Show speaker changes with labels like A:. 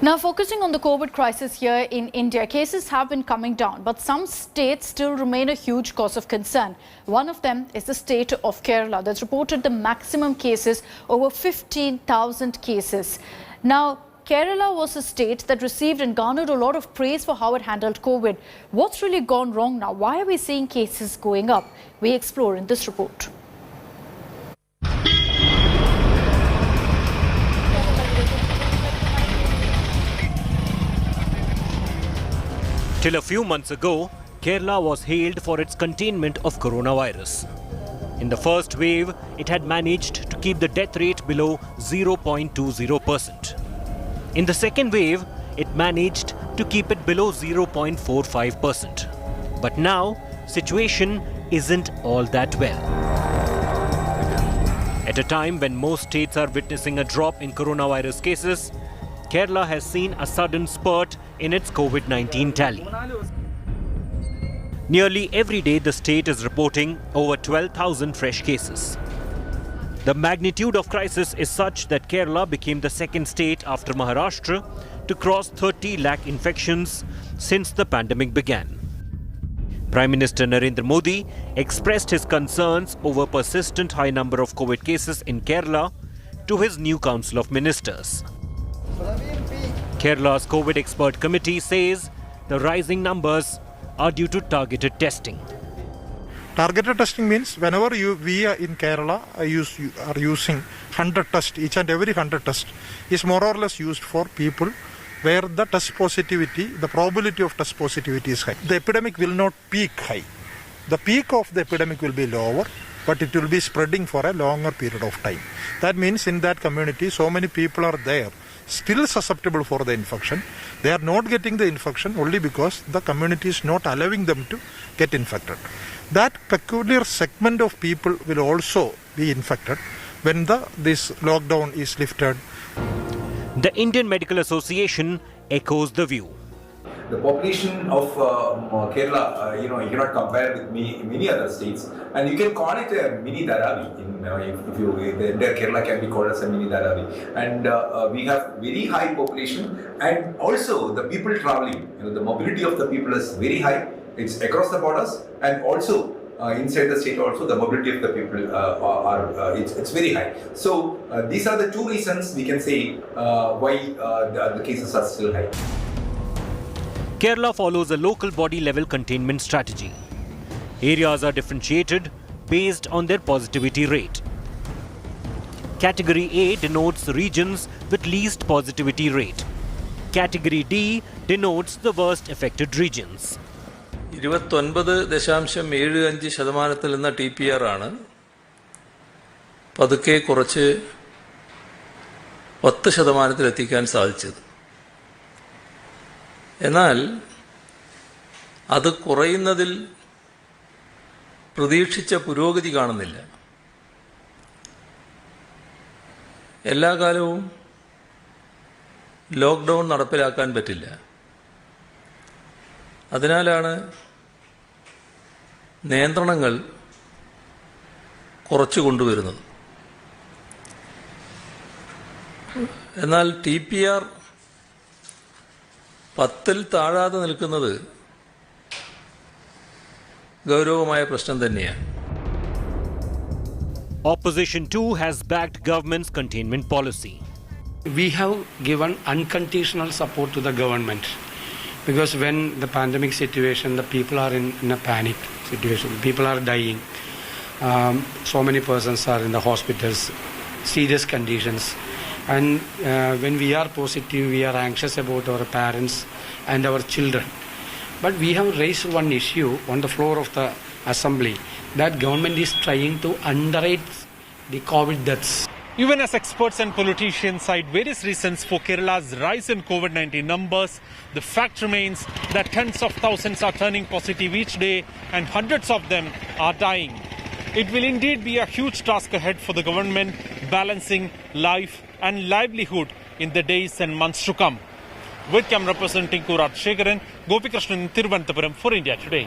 A: Now, focusing on the COVID crisis here in India, cases have been coming down, but some states still remain a huge cause of concern. One of them is the state of Kerala that's reported the maximum cases, over 15,000 cases. Now, Kerala was a state that received and garnered a lot of praise for how it handled COVID. What's really gone wrong now? Why are we seeing cases going up? We explore in this report.
B: Till a few months ago, Kerala was hailed for its containment of coronavirus. In the first wave, it had managed to keep the death rate below 0.20%. In the second wave, it managed to keep it below 0.45%. But now, situation isn't all that well. At a time when most states are witnessing a drop in coronavirus cases, Kerala has seen a sudden spurt in its COVID-19 tally. Nearly every day, the state is reporting over 12,000 fresh cases. The magnitude of crisis is such that Kerala became the second state after Maharashtra to cross 30 lakh infections since the pandemic began. Prime Minister Narendra Modi expressed his concerns over persistent high number of COVID cases in Kerala to his new Council of Ministers. Kerala's COVID expert committee says the rising numbers are due to targeted testing.
C: Targeted testing means whenever we are in Kerala are using 100 tests, each and every 100 tests is more or less used for people where the test positivity, the probability of test positivity is high. The epidemic will not peak high. The peak of the epidemic will be lower, but it will be spreading for a longer period of time. That means in that community so many people are there still susceptible for the infection. They are not getting the infection only because the community is not allowing them to get infected. That peculiar segment of people will also be infected when this lockdown is lifted.
B: The Indian Medical Association echoes the view.
D: The population of Kerala, you cannot compare with many other states, and you can call it a mini Dharavi. The entire Kerala can be called as a mini Dharavi, and we have very high population, and also the people traveling. The mobility of the people is very high. It's across the borders, and also inside the state also the mobility of the people it's very high. So these are the two reasons we can say why the cases are still high.
B: Kerala follows a local body level containment strategy. Areas are differentiated based on their positivity rate. Category A denotes regions with least positivity rate. Category D denotes the worst affected regions.
E: 29.75% ശതമാനത്തിൽ നിന്ന TPR ആണ് പതുക്കെ കുറച്ച് 10% എത്തിക്കാൻ സാധിച്ചത്. എന്നാൽ അത് കുറയുന്നതിൽ പ്രതീക്ഷിച്ച പുരോഗതി കാണുന്നില്ല. എല്ലാ കാലവും ലോക്ക്ഡൗൺ നടപ്പിലാക്കാൻ പറ്റില്ല. അതിനാലാണ് നിയന്ത്രണങ്ങൾ കുറച്ചു കൊണ്ടുവരുന്നത്. എന്നാൽ TPR 10-ൽ താഴാതെ നിൽക്കുന്നത് ഗൗരവമായ പ്രശ്നം തന്നെയാണ്.
B: Opposition too has backed government's containment policy.
F: We have given unconditional support to the government because when the pandemic situation, the people are in a panic situation. People are dying. So many persons are in the hospitals, serious conditions. And when we are positive, we are anxious about our parents and our children. But we have raised one issue on the floor of the assembly that government is trying to underrate the COVID deaths.
G: Even as experts and politicians cite various reasons for Kerala's rise in COVID-19 numbers, the fact remains that tens of thousands are turning positive each day and hundreds of them are dying. It will indeed be a huge task ahead for the government, balancing life and livelihood in the days and months to come. With camera representing Kurat Shekaran, Gopi Krishnan, Thiruvananthapuram for India Today.